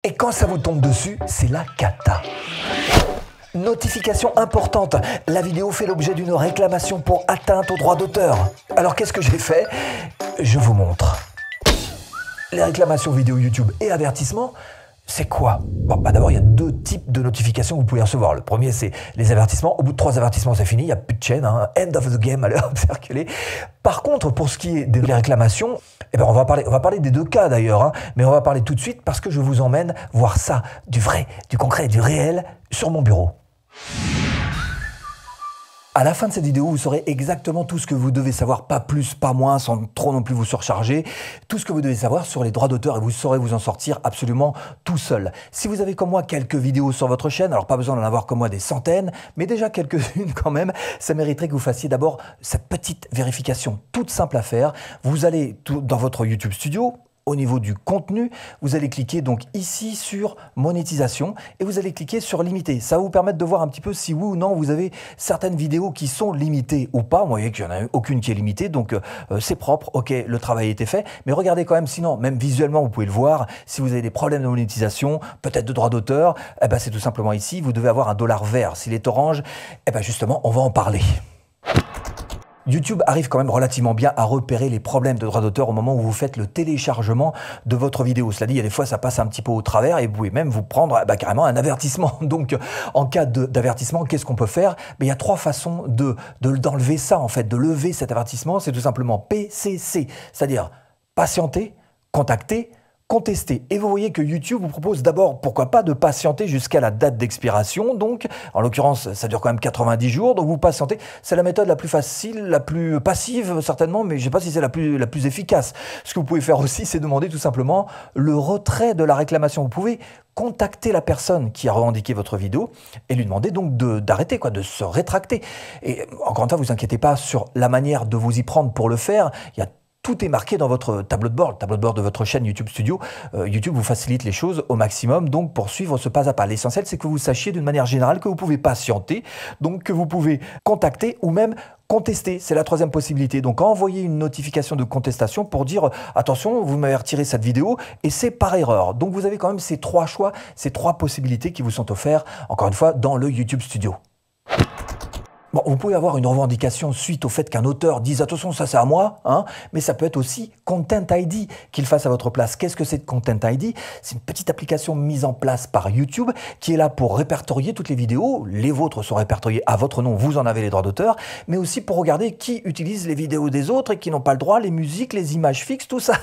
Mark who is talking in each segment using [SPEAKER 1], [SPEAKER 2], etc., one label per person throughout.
[SPEAKER 1] Et quand ça vous tombe dessus, c'est la cata. Notification importante, la vidéo fait l'objet d'une réclamation pour atteinte aux droits d'auteur. Alors qu'est-ce que j'ai fait? Je vous montre. Les réclamations vidéo YouTube et avertissements, c'est quoi? Bon, d'abord, il y a deux types de notifications que vous pouvez recevoir. Le premier, c'est les avertissements. Au bout de 3 avertissements, c'est fini, il n'y a plus de chaîne. End of the game, allez hop, circuler. Par contre, pour ce qui est des réclamations, on va parler des deux cas d'ailleurs, mais on va parler tout de suite parce que je vous emmène voir ça, du vrai, du concret, du réel, sur mon bureau. À la fin de cette vidéo, vous saurez exactement tout ce que vous devez savoir, pas plus, pas moins, sans trop non plus vous surcharger. Tout ce que vous devez savoir sur les droits d'auteur et vous saurez vous en sortir absolument tout seul. Si vous avez comme moi quelques vidéos sur votre chaîne, alors pas besoin d'en avoir comme moi des centaines, mais déjà quelques-unes quand même, ça mériterait que vous fassiez d'abord cette petite vérification toute simple à faire. Vous allez dans votre YouTube Studio. Au niveau du contenu, vous allez cliquer donc ici sur monétisation et vous allez cliquer sur limiter. Ça va vous permettre de voir un petit peu si oui ou non vous avez certaines vidéos qui sont limitées ou pas. Vous voyez qu'il n'y en a aucune qui est limitée, donc c'est propre, ok, le travail a été fait. Mais regardez quand même, sinon, même visuellement, vous pouvez le voir, si vous avez des problèmes de monétisation, peut-être de droits d'auteur, c'est tout simplement ici, vous devez avoir un dollar vert. S'il est orange, justement, on va en parler. YouTube arrive quand même relativement bien à repérer les problèmes de droits d'auteur au moment où vous faites le téléchargement de votre vidéo. Cela dit, il y a des fois ça passe un petit peu au travers et vous pouvez même vous prendre carrément un avertissement. Donc en cas d'avertissement, qu'est-ce qu'on peut faire? Il y a 3 façons d'enlever ça en fait, de lever cet avertissement. C'est tout simplement PCC, c'est-à-dire patienter, contacter, contester. Et vous voyez que YouTube vous propose d'abord, pourquoi pas, de patienter jusqu'à la date d'expiration. Donc, en l'occurrence, ça dure quand même 90 jours. Donc, vous patientez. C'est la méthode la plus facile, la plus passive, certainement, mais je ne sais pas si c'est la plus efficace. Ce que vous pouvez faire aussi, c'est demander tout simplement le retrait de la réclamation. Vous pouvez contacter la personne qui a revendiqué votre vidéo et lui demander donc d'arrêter, de se rétracter. Et encore une fois, vous inquiétez pas sur la manière de vous y prendre pour le faire. Il y a Tout est marqué dans votre tableau de bord, le tableau de bord de votre chaîne YouTube Studio. YouTube vous facilite les choses au maximum, donc pour suivre ce pas à pas. L'essentiel, c'est que vous sachiez d'une manière générale que vous pouvez patienter, donc que vous pouvez contacter ou même contester. C'est la 3e possibilité. Donc envoyer une notification de contestation pour dire attention, vous m'avez retiré cette vidéo et c'est par erreur. Donc vous avez quand même ces 3 choix, ces 3 possibilités qui vous sont offertes, encore une fois, dans le YouTube Studio. Bon, vous pouvez avoir une revendication suite au fait qu'un auteur dise « attention, ça c'est à moi », mais ça peut être aussi Content ID qu'il fasse à votre place. Qu'est-ce que c'est Content ID? C'est une petite application mise en place par YouTube qui est là pour répertorier toutes les vidéos. Les vôtres sont répertoriées à votre nom, vous en avez les droits d'auteur, mais aussi pour regarder qui utilise les vidéos des autres et qui n'ont pas le droit, les musiques, les images fixes, tout ça.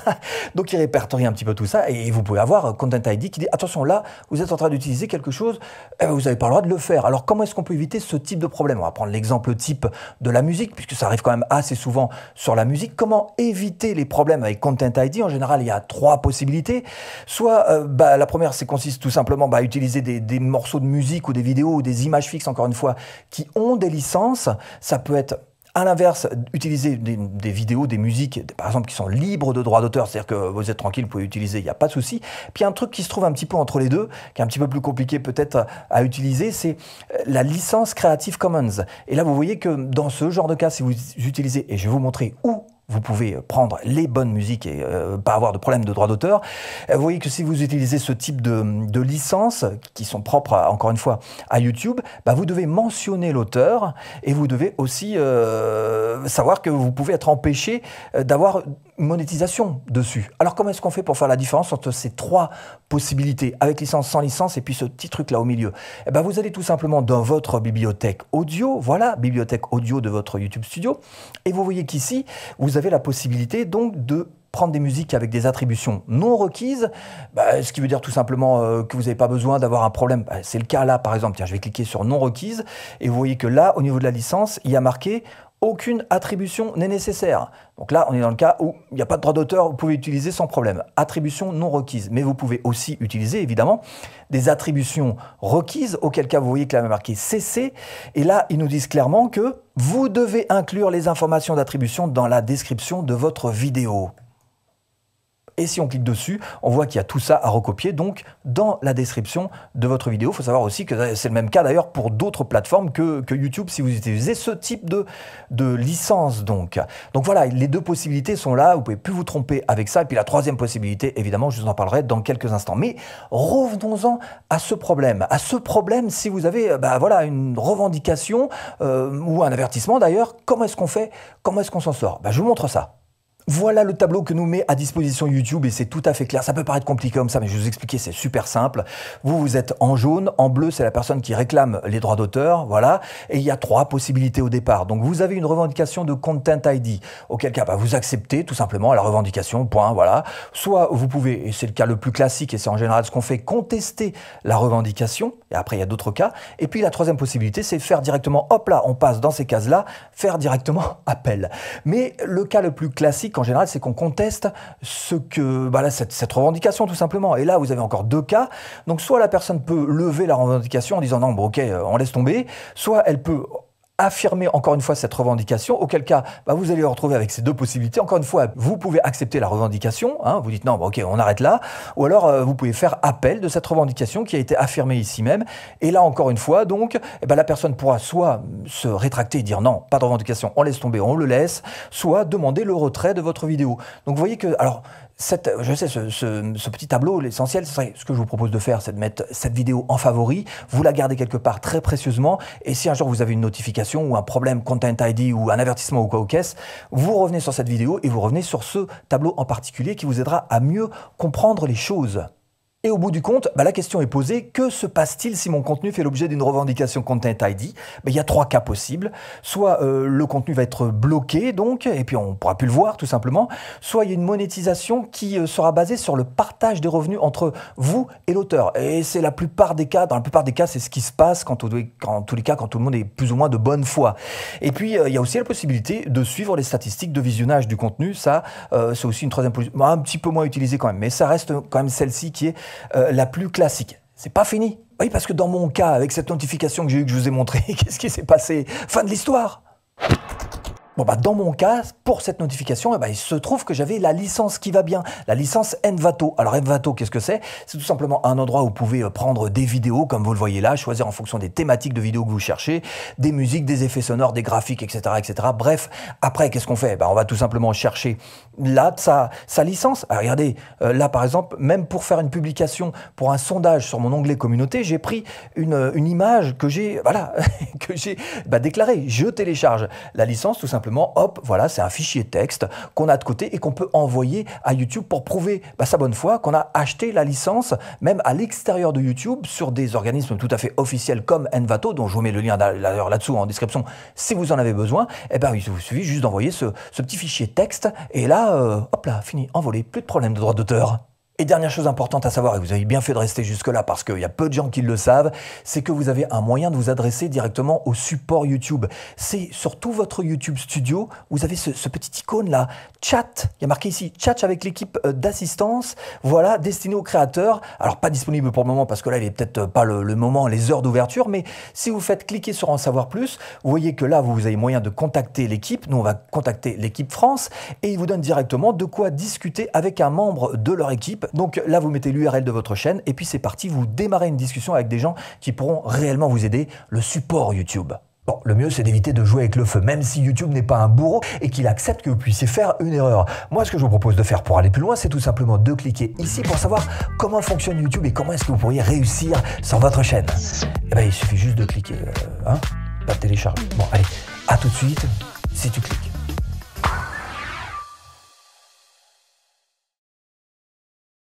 [SPEAKER 1] Donc il répertorie un petit peu tout ça et vous pouvez avoir Content ID qui dit « attention, là, vous êtes en train d'utiliser quelque chose, vous n'avez pas le droit de le faire ». Alors comment est-ce qu'on peut éviter ce type de problème? On va prendre l'exemple type de la musique, puisque ça arrive quand même assez souvent sur la musique. Comment éviter les problèmes avec Content ID? En général, il y a 3 possibilités. Soit la première, consiste tout simplement à utiliser des morceaux de musique ou des vidéos ou des images fixes, encore une fois, qui ont des licences. Ça peut être à l'inverse, utiliser des vidéos, des musiques, par exemple, qui sont libres de droits d'auteur, c'est-à-dire que vous êtes tranquille, vous pouvez utiliser, il n'y a pas de souci. Puis un truc qui se trouve un petit peu entre les deux, qui est un petit peu plus compliqué peut-être à utiliser, c'est la licence Creative Commons. Et là, vous voyez que dans ce genre de cas, si vous utilisez, et je vais vous montrer où vous pouvez prendre les bonnes musiques et pas avoir de problème de droit d'auteur. Vous voyez que si vous utilisez ce type de licences qui sont propres, encore une fois, à YouTube, vous devez mentionner l'auteur et vous devez aussi savoir que vous pouvez être empêché d'avoir une monétisation dessus. Alors comment est-ce qu'on fait pour faire la différence entre ces 3 possibilités, avec licence, sans licence, et puis ce petit truc là au milieu? Vous allez tout simplement dans votre bibliothèque audio, voilà, bibliothèque audio de votre YouTube Studio, et vous voyez qu'ici, vous avez la possibilité donc de prendre des musiques avec des attributions non requises, ce qui veut dire tout simplement que vous n'avez pas besoin d'avoir un problème. C'est le cas là, par exemple. Tiens, je vais cliquer sur non requise, et vous voyez que là, au niveau de la licence, il y a marqué aucune attribution n'est nécessaire. Donc là, on est dans le cas où il n'y a pas de droit d'auteur, vous pouvez utiliser sans problème. Attribution non requise. Mais vous pouvez aussi utiliser, évidemment, des attributions requises, auquel cas vous voyez que là, il y a marqué CC. Et là, ils nous disent clairement que vous devez inclure les informations d'attribution dans la description de votre vidéo. Et si on clique dessus, on voit qu'il y a tout ça à recopier, donc dans la description de votre vidéo. Il faut savoir aussi que c'est le même cas d'ailleurs pour d'autres plateformes que YouTube si vous utilisez ce type de licence. Donc voilà, les deux possibilités sont là, vous pouvez plus vous tromper avec ça. Et puis la troisième possibilité, évidemment, je vous en parlerai dans quelques instants. Mais revenons-en à ce problème. Si vous avez voilà, une revendication ou un avertissement d'ailleurs, comment est-ce qu'on fait? Comment est-ce qu'on s'en sort? Je vous montre ça. Voilà le tableau que nous met à disposition YouTube et c'est tout à fait clair. Ça peut paraître compliqué comme ça, mais je vais vous expliquer, c'est super simple. Vous êtes en jaune, en bleu, c'est la personne qui réclame les droits d'auteur, voilà. Et il y a 3 possibilités au départ. Donc vous avez une revendication de Content ID, auquel cas vous acceptez tout simplement la revendication, point, voilà. Soit vous pouvez, et c'est le cas le plus classique et c'est en général ce qu'on fait, contester la revendication. Et après il y a d'autres cas. Et puis la troisième possibilité, c'est faire directement, hop là, on passe dans ces cases-là, faire directement appel. Mais le cas le plus classique en général, c'est qu'on conteste cette revendication tout simplement. Et là, vous avez encore 2 cas. Donc, soit la personne peut lever la revendication en disant non, bon, ok, on laisse tomber. Soit elle peut affirmer encore une fois cette revendication, auquel cas vous allez vous retrouver avec ces 2 possibilités. Encore une fois, vous pouvez accepter la revendication, vous dites non, ok, on arrête là, ou alors vous pouvez faire appel de cette revendication qui a été affirmée ici même, et là encore une fois, donc, la personne pourra soit se rétracter et dire non, pas de revendication, on laisse tomber, on le laisse, soit demander le retrait de votre vidéo. Donc vous voyez que, alors, je sais, ce petit tableau, l'essentiel, ce que je vous propose de faire, c'est de mettre cette vidéo en favori, vous la gardez quelque part très précieusement, et si un jour vous avez une notification ou un problème Content ID ou un avertissement ou quoi aux caisses, vous revenez sur cette vidéo et vous revenez sur ce tableau en particulier qui vous aidera à mieux comprendre les choses. Et au bout du compte, la question est posée, que se passe-t-il si mon contenu fait l'objet d'une revendication Content ID? Il y a 3 cas possibles. Soit le contenu va être bloqué, donc, et puis on ne pourra plus le voir tout simplement. Soit il y a une monétisation qui sera basée sur le partage des revenus entre vous et l'auteur. Et c'est la plupart des cas, dans la plupart des cas, c'est ce qui se passe quand tout le monde est plus ou moins de bonne foi. Et puis, il y a aussi la possibilité de suivre les statistiques de visionnage du contenu. Ça, c'est aussi une troisième position, un petit peu moins utilisée quand même, mais ça reste quand même celle-ci qui est la plus classique. C'est pas fini. Oui, parce que dans mon cas, avec cette notification que j'ai eue, que je vous ai montré, qu'est-ce qui s'est passé? Fin de l'histoire. Bon, dans mon cas, pour cette notification, il se trouve que j'avais la licence qui va bien, la licence Envato. Alors Envato, qu'est-ce que c'est? C'est tout simplement un endroit où vous pouvez prendre des vidéos, comme vous le voyez là, choisir en fonction des thématiques de vidéos que vous cherchez, des musiques, des effets sonores, des graphiques, etc. etc. Bref, après, qu'est-ce qu'on fait? On va tout simplement chercher là sa licence. Alors, regardez, là par exemple, même pour faire une publication, pour un sondage sur mon onglet communauté, j'ai pris une image que j'ai déclarée. Je télécharge la licence tout simplement. Hop, voilà, c'est un fichier texte qu'on a de côté et qu'on peut envoyer à YouTube pour prouver sa bonne foi qu'on a acheté la licence, même à l'extérieur de YouTube, sur des organismes tout à fait officiels comme Envato, dont je vous mets le lien d'ailleurs là-dessous en description si vous en avez besoin. Il vous suffit juste d'envoyer ce petit fichier texte et là, hop là, fini, envolé, plus de problème de droit d'auteur. Et dernière chose importante à savoir, et vous avez bien fait de rester jusque-là parce qu'il y a peu de gens qui le savent, c'est que vous avez un moyen de vous adresser directement au support YouTube. C'est sur tout votre YouTube Studio, vous avez ce petit icône là, chat, il y a marqué ici, chat avec l'équipe d'assistance, voilà, destiné aux créateurs. Alors pas disponible pour le moment parce que là il n'est peut-être pas le moment, les heures d'ouverture, mais si vous faites cliquer sur en savoir plus, vous voyez que là vous avez moyen de contacter l'équipe, nous on va contacter l'équipe France, et ils vous donnent directement de quoi discuter avec un membre de leur équipe. Donc là, vous mettez l'URL de votre chaîne et puis c'est parti, vous démarrez une discussion avec des gens qui pourront réellement vous aider, le support YouTube. Bon, le mieux, c'est d'éviter de jouer avec le feu, même si YouTube n'est pas un bourreau et qu'il accepte que vous puissiez faire une erreur. Moi, ce que je vous propose de faire pour aller plus loin, c'est tout simplement de cliquer ici pour savoir comment fonctionne YouTube et comment est-ce que vous pourriez réussir sur votre chaîne. Il suffit juste de cliquer, pas de télécharger. Bon, allez, à tout de suite, si tu cliques.